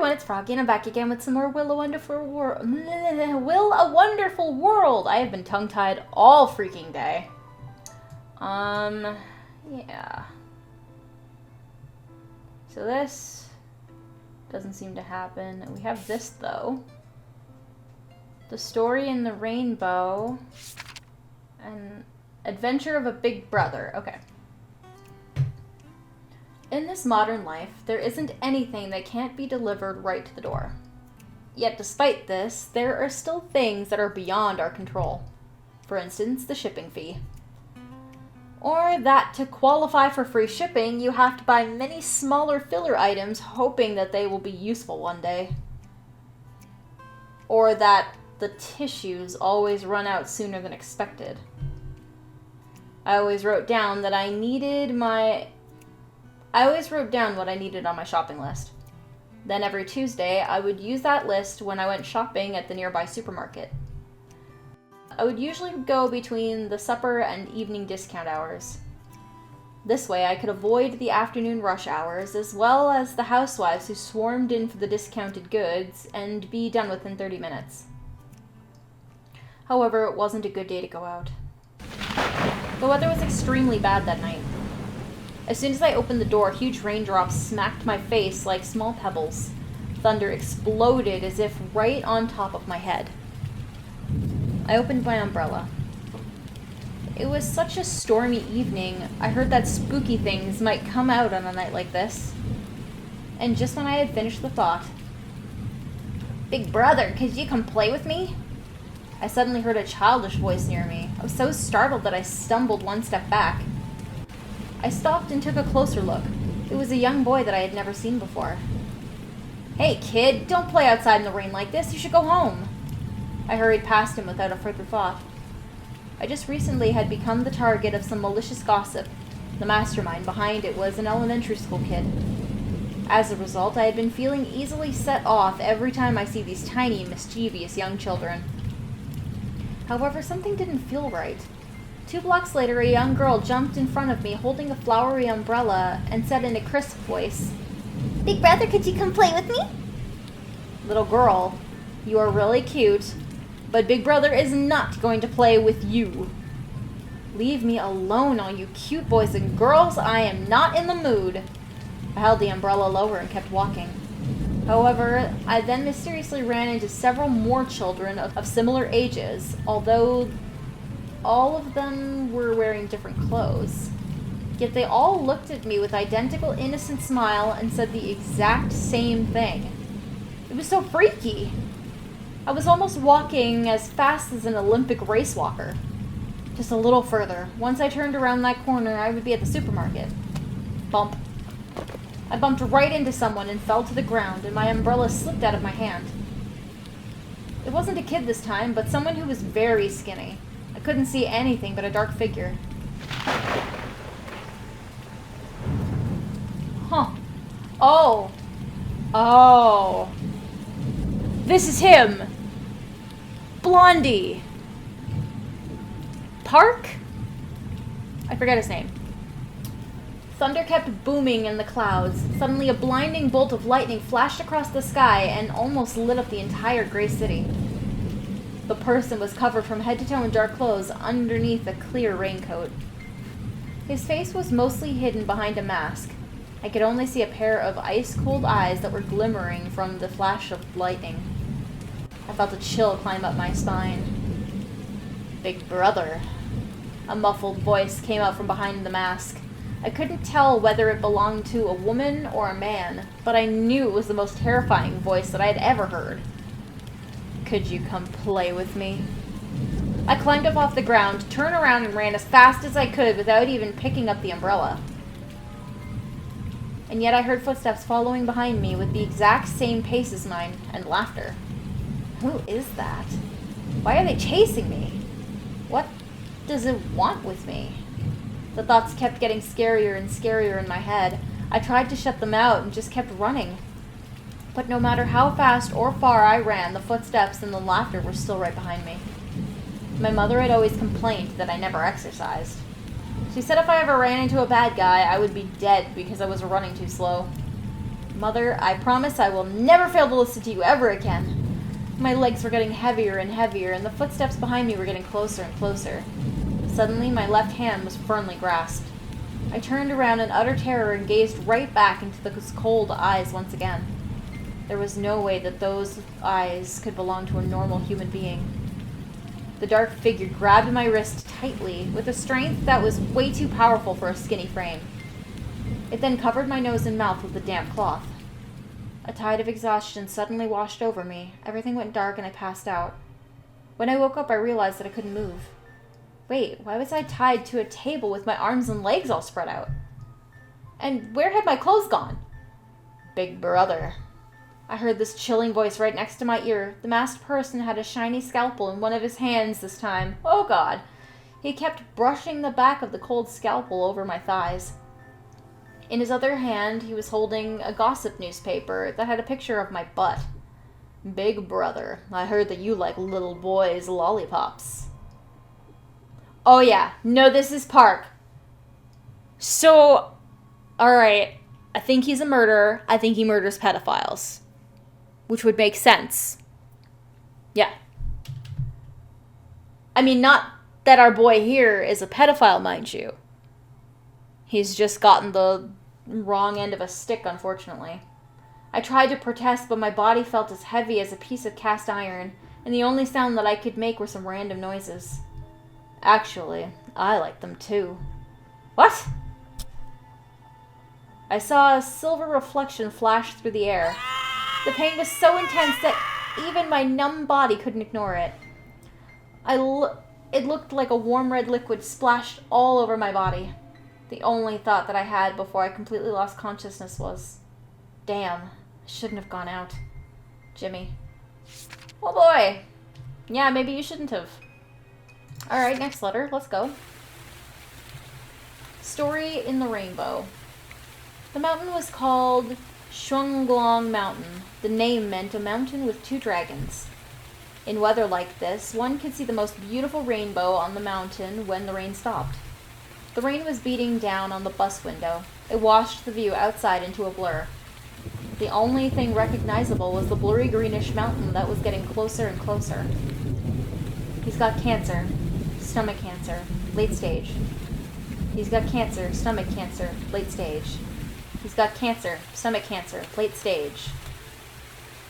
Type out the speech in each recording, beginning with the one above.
everyone, it's Froggy, and I'm back again with some more Will a Wonderful World. Will a Wonderful World! I have been tongue-tied all freaking day. Yeah. So this doesn't seem to happen. We have this, though. The Story in the Rainbow. And Adventure of a Big Brother. Okay. In this modern life, there isn't anything that can't be delivered right to the door. Yet despite this, there are still things that are beyond our control. For instance, the shipping fee. Or that to qualify for free shipping, you have to buy many smaller filler items hoping that they will be useful one day. Or that the tissues always run out sooner than expected. I always wrote down what I needed on my shopping list. Then every Tuesday, I would use that list when I went shopping at the nearby supermarket. I would usually go between the supper and evening discount hours. This way, I could avoid the afternoon rush hours, as well as the housewives who swarmed in for the discounted goods, and be done within 30 minutes. However, it wasn't a good day to go out. The weather was extremely bad that night. As soon as I opened the door, huge raindrops smacked my face like small pebbles. Thunder exploded as if right on top of my head. I opened my umbrella. It was such a stormy evening, I heard that spooky things might come out on a night like this. And just when I had finished the thought, "Big brother, could you come play with me?" I suddenly heard a childish voice near me. I was so startled that I stumbled one step back. I stopped and took a closer look. It was a young boy that I had never seen before. "Hey kid, don't play outside in the rain like this, you should go home." I hurried past him without a further thought. I just recently had become the target of some malicious gossip. The mastermind behind it was an elementary school kid. As a result, I had been feeling easily set off every time I see these tiny, mischievous young children. However, something didn't feel right. 2 blocks later, a young girl jumped in front of me holding a flowery umbrella and said in a crisp voice, "Big brother, could you come play with me?" "Little girl, you are really cute, but Big brother is not going to play with you. Leave me alone, all you cute boys and girls. I am not in the mood." I held the umbrella lower and kept walking. However, I then mysteriously ran into several more children of similar ages, although all of them were wearing different clothes. Yet they all looked at me with identical innocent smile and said the exact same thing. It was so freaky. I was almost walking as fast as an Olympic race walker. Just a little further. Once I turned around that corner, I would be at the supermarket. Bump. I bumped right into someone and fell to the ground, and my umbrella slipped out of my hand. It wasn't a kid this time, but someone who was very skinny. I couldn't see anything but a dark figure. Huh. Oh. This is him. Blondie. Park? I forget his name. Thunder kept booming in the clouds. Suddenly a blinding bolt of lightning flashed across the sky and almost lit up the entire gray city. The person was covered from head to toe in dark clothes underneath a clear raincoat. His face was mostly hidden behind a mask. I could only see a pair of ice-cold eyes that were glimmering from the flash of lightning. I felt a chill climb up my spine. "Big brother." A muffled voice came out from behind the mask. I couldn't tell whether it belonged to a woman or a man, but I knew it was the most terrifying voice that I had ever heard. "Could you come play with me?" I climbed up off the ground, turned around, and ran as fast as I could without even picking up the umbrella. And yet I heard footsteps following behind me with the exact same pace as mine, and laughter. Who is that? Why are they chasing me? What does it want with me? The thoughts kept getting scarier and scarier in my head. I tried to shut them out and just kept running. But no matter how fast or far I ran, the footsteps and the laughter were still right behind me. My mother had always complained that I never exercised. She said if I ever ran into a bad guy, I would be dead because I was running too slow. Mother, I promise I will never fail to listen to you ever again. My legs were getting heavier and heavier, and the footsteps behind me were getting closer and closer. Suddenly, my left hand was firmly grasped. I turned around in utter terror and gazed right back into those cold eyes once again. There was no way that those eyes could belong to a normal human being. The dark figure grabbed my wrist tightly, with a strength that was way too powerful for a skinny frame. It then covered my nose and mouth with a damp cloth. A tide of exhaustion suddenly washed over me. Everything went dark and I passed out. When I woke up, I realized that I couldn't move. Wait, why was I tied to a table with my arms and legs all spread out? And where had my clothes gone? Big brother. I heard this chilling voice right next to my ear. The masked person had a shiny scalpel in one of his hands this time. Oh God. He kept brushing the back of the cold scalpel over my thighs. In his other hand, he was holding a gossip newspaper that had a picture of my butt. Big brother, I heard that you like little boys' lollipops. Oh yeah, no, this is Park. So, alright, I think he's a murderer. I think he murders pedophiles. Which would make sense. Yeah. I mean, not that our boy here is a pedophile, mind you. He's just gotten the wrong end of a stick, unfortunately. I tried to protest, but my body felt as heavy as a piece of cast iron, and the only sound that I could make were some random noises. Actually, I like them too. What? I saw a silver reflection flash through the air. The pain was so intense that even my numb body couldn't ignore it. It looked like a warm red liquid splashed all over my body. The only thought that I had before I completely lost consciousness was, damn, I shouldn't have gone out. Jimmy. Oh boy. Yeah, maybe you shouldn't have. Alright, next letter. Let's go. Story in the Rainbow. The mountain was called Shuanglong Mountain. The name meant a mountain with two dragons. In weather like this, one could see the most beautiful rainbow on the mountain when the rain stopped. The rain was beating down on the bus window. It washed the view outside into a blur. The only thing recognizable was the blurry greenish mountain that was getting closer and closer. He's got cancer. Stomach cancer. Late stage. He's got cancer. Stomach cancer. Late stage. He's got cancer. Stomach cancer. Late stage.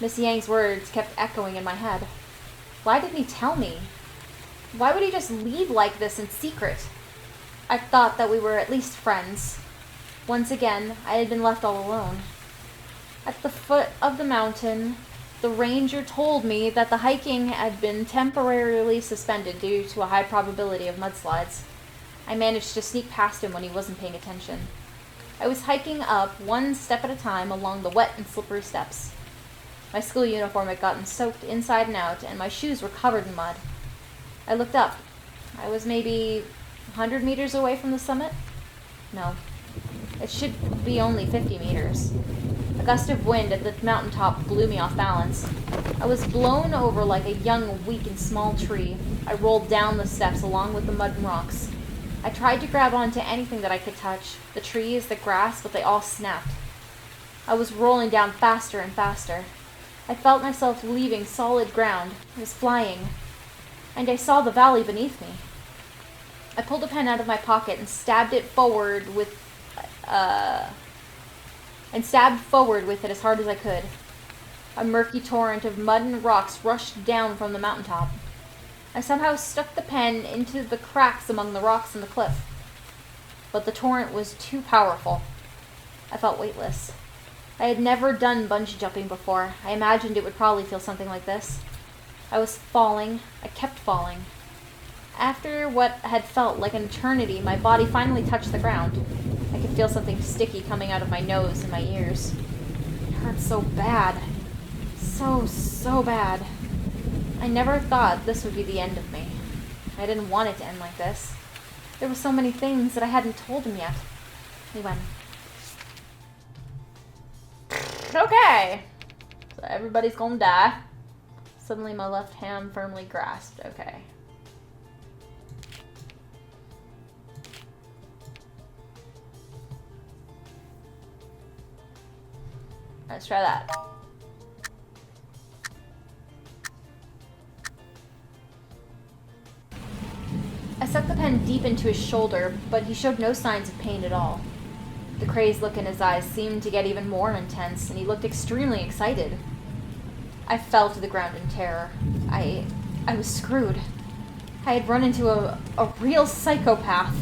Miss Yang's words kept echoing in my head. Why didn't he tell me? Why would he just leave like this in secret? I thought that we were at least friends. Once again, I had been left all alone. At the foot of the mountain, the ranger told me that the hiking had been temporarily suspended due to a high probability of mudslides. I managed to sneak past him when he wasn't paying attention. I was hiking up one step at a time along the wet and slippery steps. My school uniform had gotten soaked inside and out, and my shoes were covered in mud. I looked up. I was maybe 100 meters away from the summit? No. It should be only 50 meters. A gust of wind at the mountaintop blew me off balance. I was blown over like a young, weak, and small tree. I rolled down the steps along with the mud and rocks. I tried to grab onto anything that I could touch, the trees, the grass, but they all snapped. I was rolling down faster and faster. I felt myself leaving solid ground. I was flying. And I saw the valley beneath me. I pulled a pen out of my pocket and stabbed forward with it as hard as I could. A murky torrent of mud and rocks rushed down from the mountaintop. I somehow stuck the pen into the cracks among the rocks and the cliff. But the torrent was too powerful. I felt weightless. I had never done bungee jumping before. I imagined it would probably feel something like this. I was falling. I kept falling. After what had felt like an eternity, my body finally touched the ground. I could feel something sticky coming out of my nose and my ears. It hurt so bad. So bad. I never thought this would be the end of me. I didn't want it to end like this. There were so many things that I hadn't told him yet. He went. Okay. So everybody's gonna die. Suddenly my left hand firmly grasped. Okay. Let's try that. I stuck the pen deep into his shoulder, but he showed no signs of pain at all. The crazed look in his eyes seemed to get even more intense, and he looked extremely excited. I fell to the ground in terror. I was screwed. I had run into a real psychopath.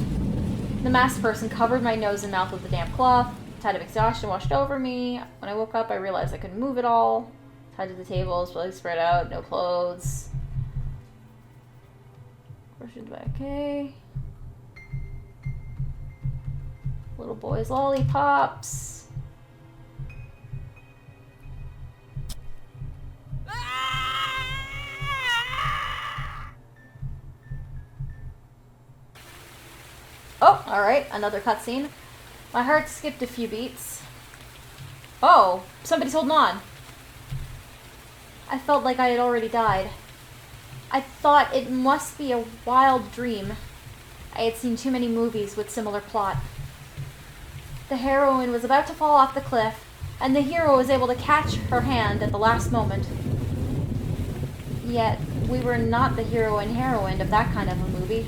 The masked person covered my nose and mouth with a damp cloth. A tide of exhaustion washed over me. When I woke up, I realized I couldn't move at all. Tied to the tables, legs spread out, no clothes. Rushing back, okay. Little boy's lollipops. Oh, alright, another cutscene. My heart skipped a few beats. Oh, somebody's holding on. I felt like I had already died. I thought it must be a wild dream. I had seen too many movies with similar plot. The heroine was about to fall off the cliff, and the hero was able to catch her hand at the last moment. Yet, we were not the hero and heroine of that kind of a movie.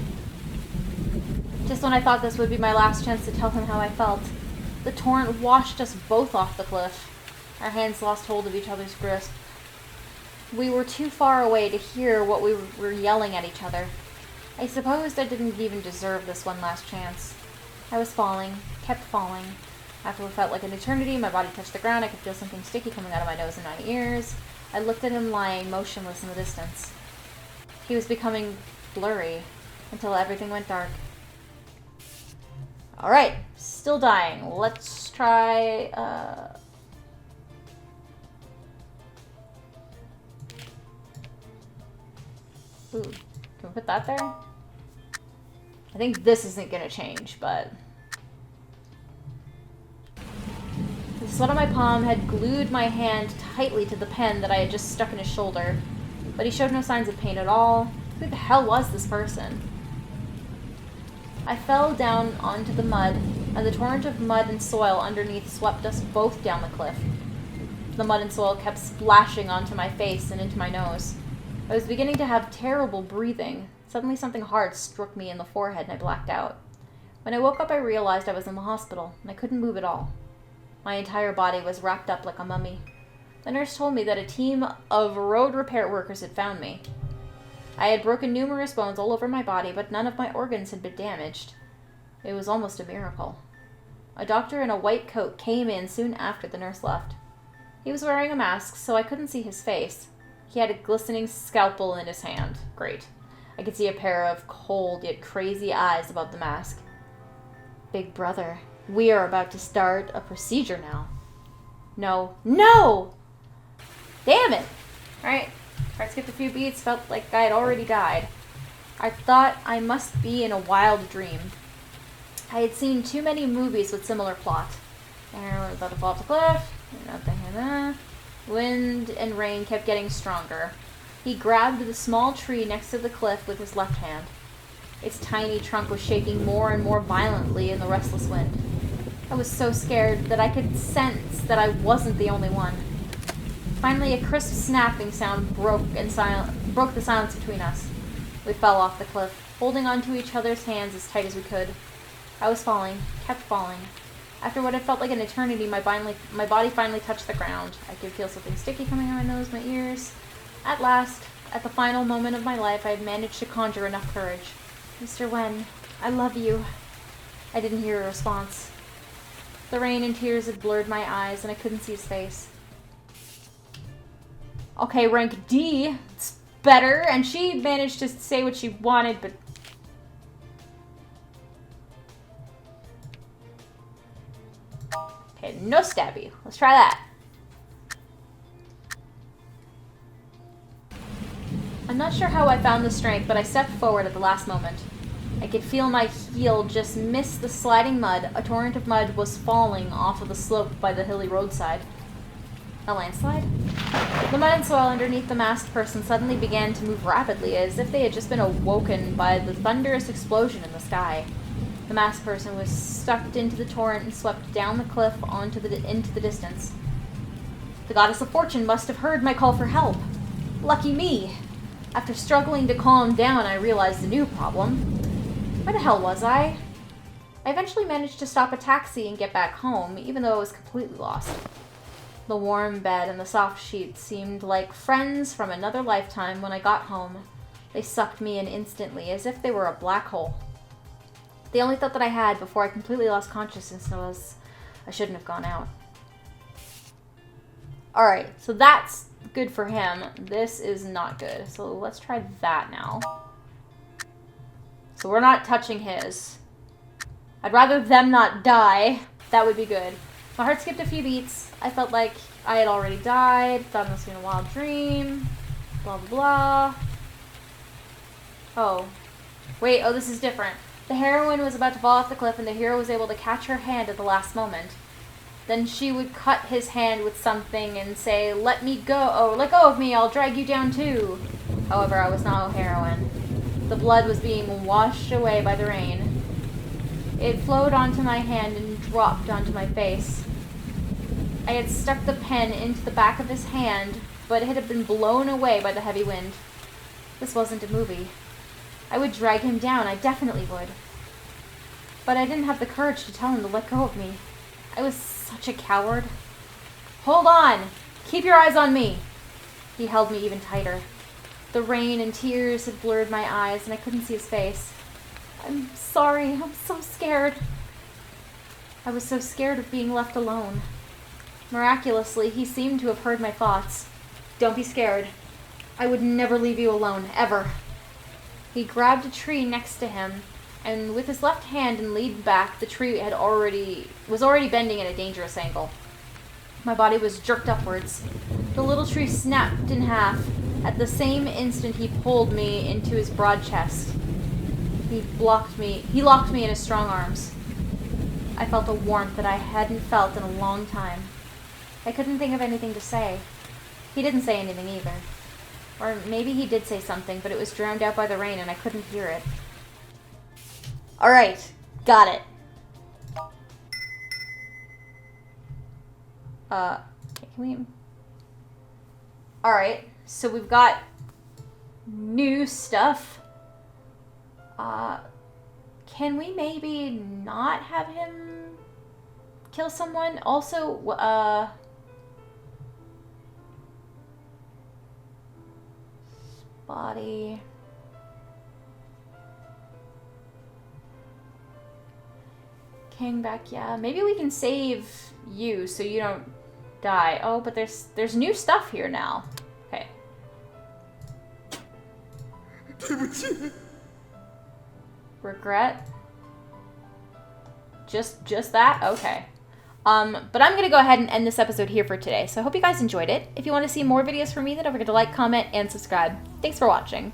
Just when I thought this would be my last chance to tell him how I felt, the torrent washed us both off the cliff. Our hands lost hold of each other's grasp. We were too far away to hear what we were yelling at each other. I supposed I didn't even deserve this one last chance. I was falling, kept falling. After what felt like an eternity, my body touched the ground. I could feel something sticky coming out of my nose and my ears. I looked at him lying motionless in the distance. He was becoming blurry until everything went dark. Alright, still dying. Let's try, Ooh, can we put that there? I think this isn't gonna change, but... The sweat on my palm had glued my hand tightly to the pen that I had just stuck in his shoulder, but he showed no signs of pain at all. Who the hell was this person? I fell down onto the mud, and the torrent of mud and soil underneath swept us both down the cliff. The mud and soil kept splashing onto my face and into my nose. I was beginning to have terrible breathing. Suddenly something hard struck me in the forehead and I blacked out. When I woke up, I realized I was in the hospital, and I couldn't move at all. My entire body was wrapped up like a mummy. The nurse told me that a team of road repair workers had found me. I had broken numerous bones all over my body, but none of my organs had been damaged. It was almost a miracle. A doctor in a white coat came in soon after the nurse left. He was wearing a mask, so I couldn't see his face. He had a glistening scalpel in his hand. Great. I could see a pair of cold yet crazy eyes above the mask. Big brother, we are about to start a procedure now. No. No! Damn it! Alright. I skipped a few beats, felt like I had already died. I thought I must be in a wild dream. I had seen too many movies with similar plot. Aaron was about to fall off the cliff. Nothing in there. Wind and rain kept getting stronger. He grabbed the small tree next to the cliff with his left hand. Its tiny trunk was shaking more and more violently in the restless wind. I was so scared that I could sense that I wasn't the only one. Finally, a crisp snapping sound broke the silence between us. We fell off the cliff, holding onto each other's hands as tight as we could. I was falling, kept falling. After what had felt like an eternity, my body finally touched the ground. I could feel something sticky coming out of my nose, my ears. At last, at the final moment of my life, I had managed to conjure enough courage. Mr. Wen, I love you. I didn't hear a response. The rain and tears had blurred my eyes, and I couldn't see his face. Okay, rank D. It's better, and she managed to say what she wanted, but... Okay, no stabby. Let's try that. I'm not sure how I found the strength, but I stepped forward at the last moment. I could feel my heel just miss the sliding mud. A torrent of mud was falling off of the slope by the hilly roadside. A landslide? The mud and soil underneath the masked person suddenly began to move rapidly, as if they had just been awoken by the thunderous explosion in the sky. The masked person was sucked into the torrent and swept down the cliff into the distance. The goddess of fortune must have heard my call for help. Lucky me. After struggling to calm down, I realized the new problem. Where the hell was I? I eventually managed to stop a taxi and get back home, even though I was completely lost. The warm bed and the soft sheets seemed like friends from another lifetime when I got home. They sucked me in instantly, as if they were a black hole. The only thought that I had before I completely lost consciousness was I shouldn't have gone out. Alright, so that's good for him. This is not good. So let's try that now. So we're not touching his. I'd rather them not die. That would be good. My heart skipped a few beats. I felt like I had already died. Thought it must have been a wild dream. Blah, blah, blah. Oh. Wait, oh, this is different. The heroine was about to fall off the cliff and the hero was able to catch her hand at the last moment. Then she would cut his hand with something and say, let me go. Oh, let go of me. I'll drag you down too. However, I was no heroine. The blood was being washed away by the rain. It flowed onto my hand and dropped onto my face. I had stuck the pen into the back of his hand, but it had been blown away by the heavy wind. This wasn't a movie. I would drag him down, I definitely would. But I didn't have the courage to tell him to let go of me. I was such a coward. Hold on! Keep your eyes on me! He held me even tighter. The rain and tears had blurred my eyes, and I couldn't see his face. I'm sorry, I'm so scared. I was so scared of being left alone. Miraculously, he seemed to have heard my thoughts. Don't be scared. I would never leave you alone, ever. He grabbed a tree next to him, and with his left hand and leaned back, the tree was already bending at a dangerous angle. My body was jerked upwards. The little tree snapped in half. At the same instant, he pulled me into his broad chest. He locked me in his strong arms. I felt a warmth that I hadn't felt in a long time. I couldn't think of anything to say. He didn't say anything either. Or maybe he did say something, but it was drowned out by the rain and I couldn't hear it. Alright, got it. Can we... Alright, so we've got new stuff. Can we maybe not have him kill someone? Also, body. King back, yeah. Maybe we can save you so you don't die. Oh, but there's new stuff here now. Okay. Regret? Just that? Okay. But I'm going to go ahead and end this episode here for today. So I hope you guys enjoyed it. If you want to see more videos from me, then don't forget to like, comment, and subscribe. Thanks for watching.